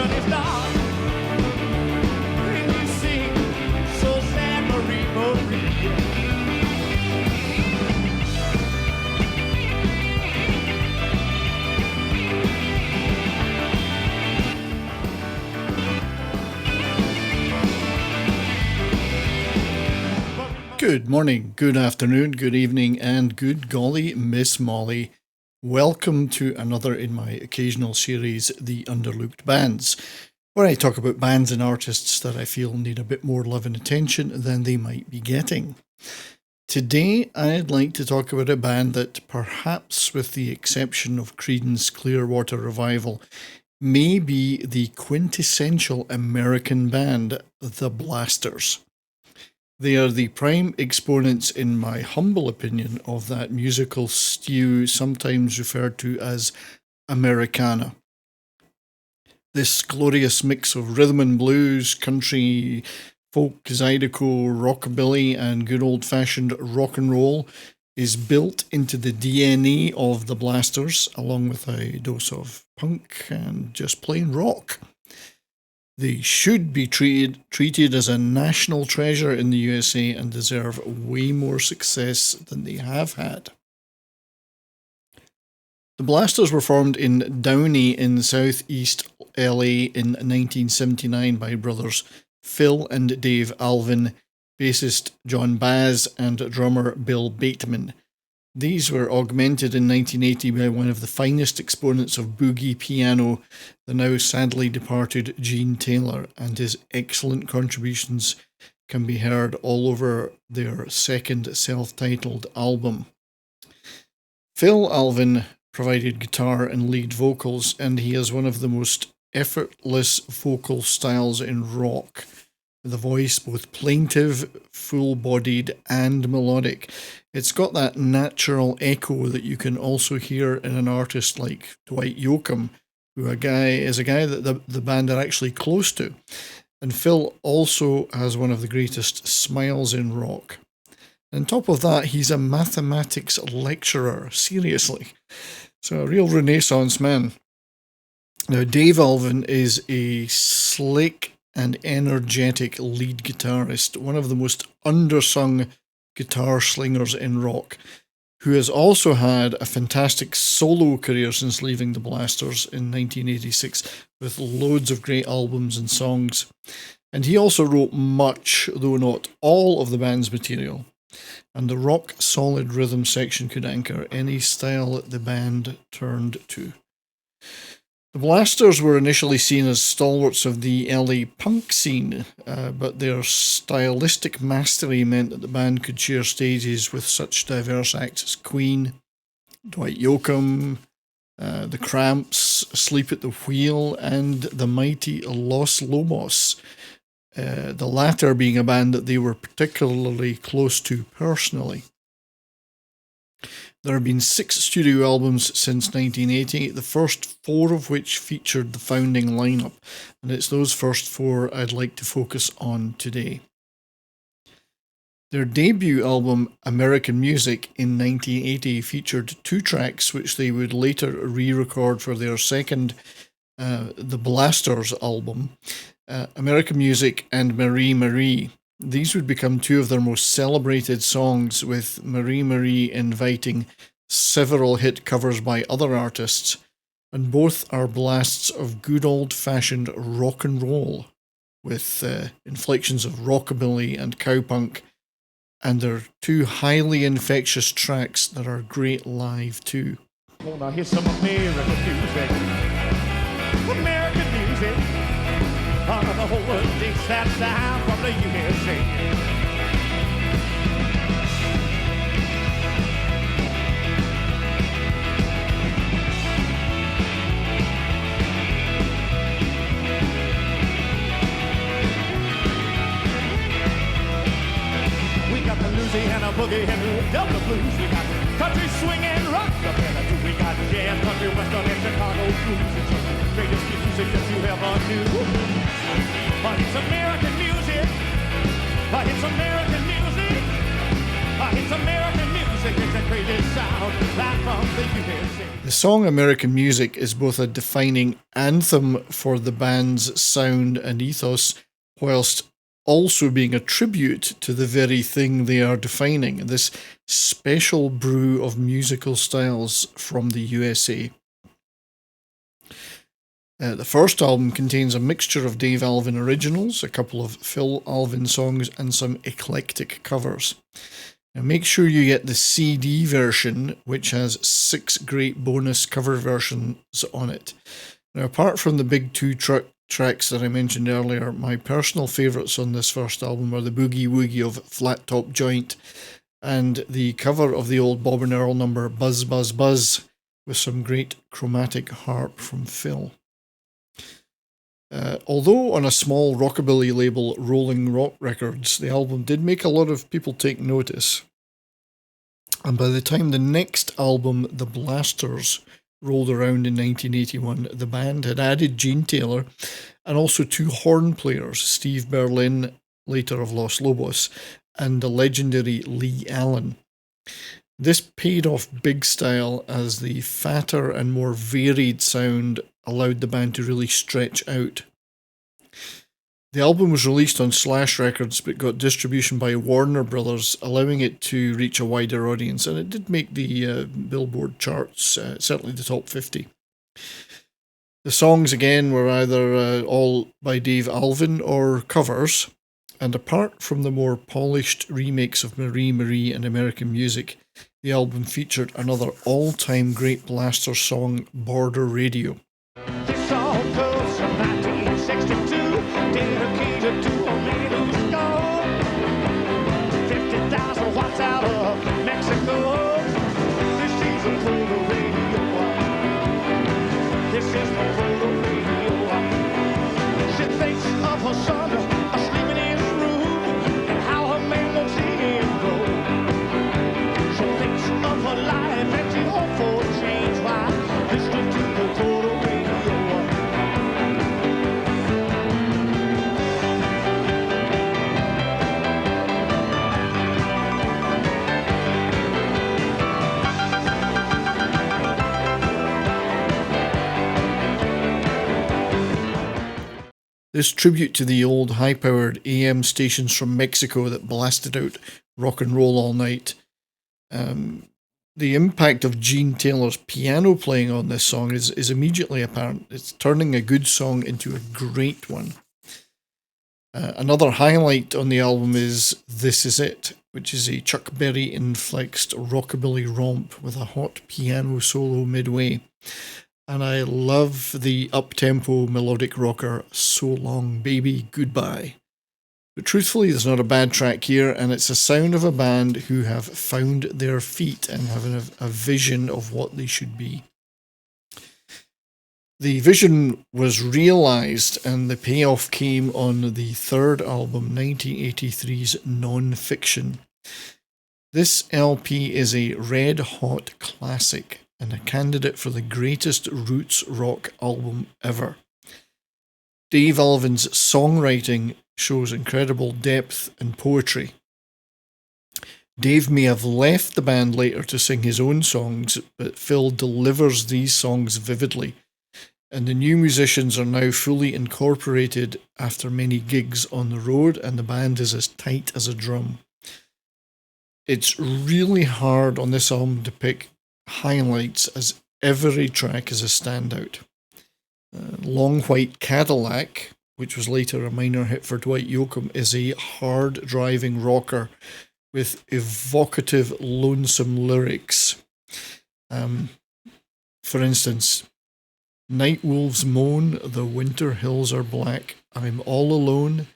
Houston is dark. When you sing so sad, Marie, Marie. Good morning, good afternoon, good evening, and good golly, Miss Molly. Welcome to another in my occasional series, The Underlooked Bands, where I talk about bands and artists that I feel need a bit more love and attention than they might be getting. Today, I'd like to talk about a band that, perhaps with the exception of Creedence Clearwater Revival, may be the quintessential American band, The Blasters. They are the prime exponents, in my humble opinion, of that musical stew sometimes referred to as Americana. This glorious mix of rhythm and blues, country, folk, zydeco, rockabilly, and good old-fashioned rock and roll is built into the DNA of the Blasters, along with a dose of punk and just plain rock. They should be treated as a national treasure in the USA and deserve way more success than they have had. The Blasters were formed in Downey in southeast LA in 1979 by brothers Phil and Dave Alvin, bassist John Baz, and drummer Bill Bateman. These were augmented in 1980 by one of the finest exponents of boogie piano, the now sadly departed Gene Taylor, and his excellent contributions can be heard all over their second self-titled album. Phil Alvin provided guitar and lead vocals, and he has one of the most effortless vocal styles in rock, with a voice both plaintive, full-bodied, and melodic. It's got that natural echo that you can also hear in an artist like Dwight Yoakam, who is a guy that the band are actually close to. And Phil also has one of the greatest smiles in rock. On top of that, he's a mathematics lecturer, seriously. So a real Renaissance man. Now, Dave Alvin is a slick and energetic lead guitarist, one of the most undersung guitar slingers in rock, who has also had a fantastic solo career since leaving the Blasters in 1986 with loads of great albums and songs. And he also wrote much, though not all, of the band's material. And the rock-solid rhythm section could anchor any style that the band turned to. The Blasters were initially seen as stalwarts of the LA punk scene, but their stylistic mastery meant that the band could share stages with such diverse acts as Queen, Dwight Yoakam, The Cramps, Sleep at the Wheel, and the mighty Los Lobos, the latter being a band that they were particularly close to personally. There have been 6 studio albums since 1980, the first 4 of which featured the founding lineup, and it's those first 4 I'd like to focus on today. Their debut album, American Music, in 1980 featured 2 tracks which they would later re-record for their second The Blasters album, American Music and Marie Marie. These would become 2 of their most celebrated songs, with Marie Marie inviting several hit covers by other artists, and both are blasts of good old-fashioned rock and roll, with inflections of rockabilly and cowpunk, and they're 2 highly infectious tracks that are great live too. Gonna hear some American music. American music. The whole world takes that sound from the USA. We got the Louisiana boogie and the Delta blues. We got country swing and rockabilly too. We got jazz, country, western, and Chicago blues. It's the greatest music that you ever knew. But it's American music. But it's American music. But it's American music. music is a crazy sound, live from the USA. The song American Music is both a defining anthem for the band's sound and ethos, whilst also being a tribute to the very thing they are defining, this special brew of musical styles from the USA. The first album contains a mixture of Dave Alvin originals, a couple of Phil Alvin songs, and some eclectic covers. Now make sure you get the CD version, which has 6 great bonus cover versions on it. Now, apart from the big two tracks that I mentioned earlier, my personal favourites on this first album are the Boogie Woogie of Flat Top Joint and the cover of the old Bob and Earl number Buzz Buzz Buzz with some great chromatic harp from Phil. Although on a small rockabilly label, Rolling Rock Records, the album did make a lot of people take notice. And by the time the next album, The Blasters, rolled around in 1981, the band had added Gene Taylor and also 2 horn players, Steve Berlin, later of Los Lobos, and the legendary Lee Allen. This paid off big style as the fatter and more varied sound allowed the band to really stretch out. The album was released on Slash Records but got distribution by Warner Brothers, allowing it to reach a wider audience, and it did make the Billboard charts, certainly the top 50. The songs again were either all by Dave Alvin or covers, and apart from the more polished remakes of Marie Marie and American Music, the album featured another all-time great blaster song, Border Radio. This song comes from 1962, dedicated to a man who's gone. 50,000 watts out of Mexico. This is a Border Radio. This is the Border Radio. She thinks of her son asleep in his room and how her man won't see him go. She thinks of her life and she hopes for change while listening to the Border Radio. This tribute to the old high-powered AM stations from Mexico that blasted out rock and roll all night. The impact of Gene Taylor's piano playing on this song is immediately apparent. It's turning a good song into a great one. Another highlight on the album is This Is It, which is a Chuck Berry-inflexed rockabilly romp with a hot piano solo midway. And I love the up-tempo melodic rocker, So Long Baby Goodbye. But truthfully, there's not a bad track here, and it's a sound of a band who have found their feet and have a vision of what they should be. The vision was realised, and the payoff came on the third album, 1983's Non-Fiction. This LP is a red-hot classic and a candidate for the greatest roots rock album ever. Dave Alvin's songwriting shows incredible depth and poetry. Dave may have left the band later to sing his own songs, but Phil delivers these songs vividly, and the new musicians are now fully incorporated after many gigs on the road, and the band is as tight as a drum. It's really hard on this album to pick highlights, as every track is a standout. Long White Cadillac, which was later a minor hit for Dwight Yoakam, is a hard-driving rocker with evocative, lonesome lyrics. For instance, Night wolves moan, the winter hills are black, I'm all alone,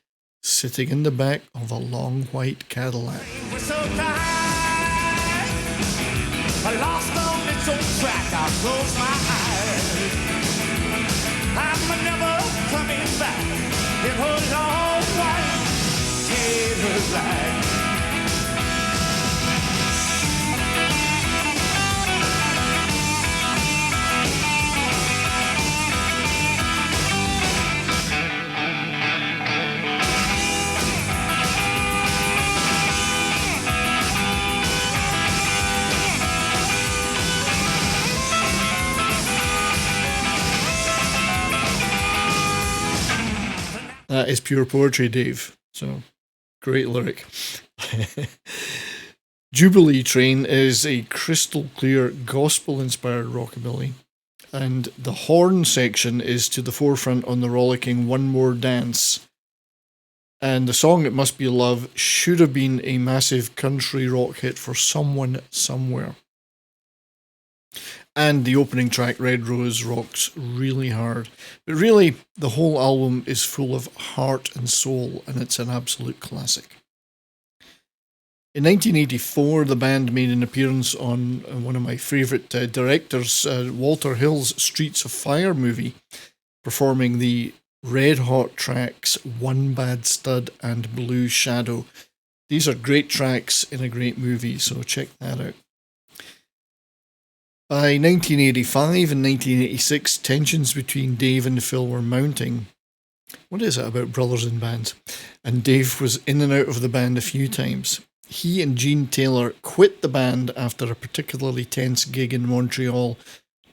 sitting in the back of a long white Cadillac. We're so tired, I lost on its own track, I'll close my eyes. I'm never coming back in her long white Cadillac. That is pure poetry, Dave. So, great lyric. Jubilee Train is a crystal clear gospel-inspired rockabilly, and the horn section is to the forefront on the rollicking One More Dance. And the song It Must Be Love should have been a massive country rock hit for someone somewhere. And the opening track, Red Rose, rocks really hard. But really, the whole album is full of heart and soul, and it's an absolute classic. In 1984, the band made an appearance on one of my favourite directors, Walter Hill's Streets of Fire movie, performing the Red Hot tracks One Bad Stud and Blue Shadow. These are great tracks in a great movie, so check that out. By 1985 and 1986, tensions between Dave and Phil were mounting. What is it about brothers in bands? And Dave was in and out of the band a few times. He and Gene Taylor quit the band after a particularly tense gig in Montreal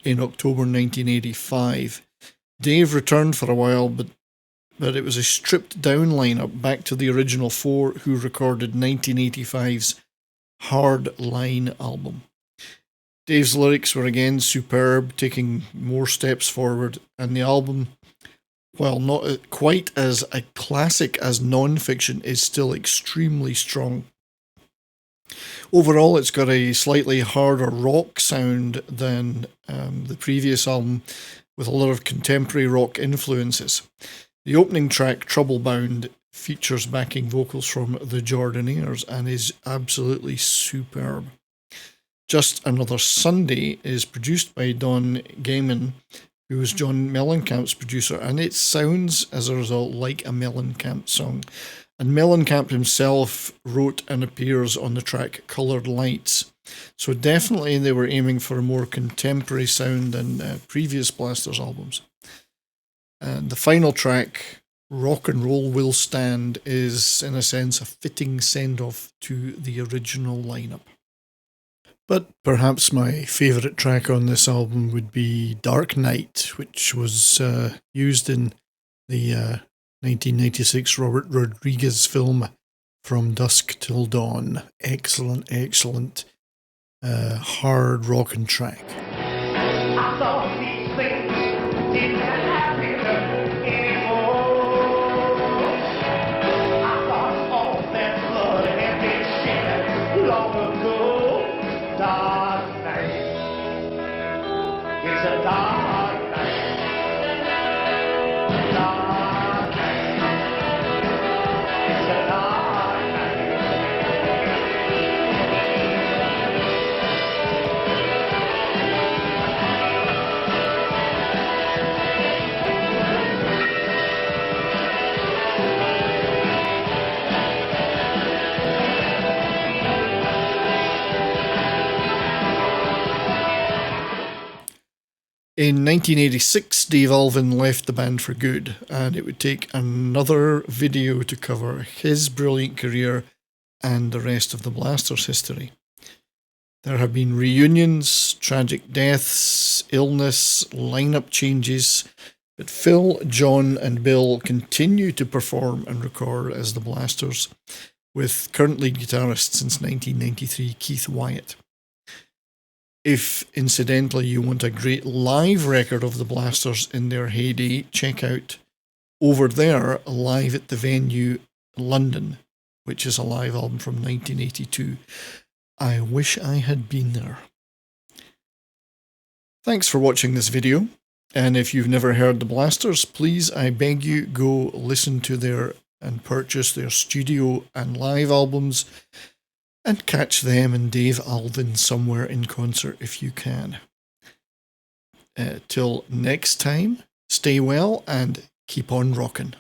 in October 1985. Dave returned for a while, but it was a stripped-down lineup back to the original four who recorded 1985's Hard Line album. Dave's lyrics were again superb, taking more steps forward, and the album, while not quite as a classic as non-fiction, is still extremely strong. Overall, it's got a slightly harder rock sound than the previous album, with a lot of contemporary rock influences. The opening track, Troublebound, features backing vocals from the Jordanaires and is absolutely superb. Just Another Sunday is produced by Don Gaiman, who was John Mellencamp's producer, and it sounds, as a result, like a Mellencamp song. And Mellencamp himself wrote and appears on the track Coloured Lights. So definitely they were aiming for a more contemporary sound than previous Blasters albums. And the final track, Rock and Roll Will Stand, is in a sense a fitting send-off to the original lineup. But perhaps my favourite track on this album would be Dark Night, which was used in the 1996 Robert Rodriguez film From Dusk Till Dawn. Excellent, excellent hard rockin' track. I thought these things didn't happen anymore. I thought all that blood had been shed long ago. Dark night. It's a dark night. Dark night. It's a dark night. In 1986, Dave Alvin left the band for good, and it would take another video to cover his brilliant career and the rest of the Blasters' history. There have been reunions, tragic deaths, illness, lineup changes, but Phil, John and Bill continue to perform and record as the Blasters, with current lead guitarist since 1993, Keith Wyatt. If, incidentally, you want a great live record of the Blasters in their heyday, check out Over There, Live at the Venue, London, which is a live album from 1982. I wish I had been there. Thanks for watching this video, and if you've never heard the Blasters, please, I beg you, go listen to their and purchase their studio and live albums, and catch them and Dave Alvin somewhere in concert if you can. Till next time, stay well and keep on rockin'.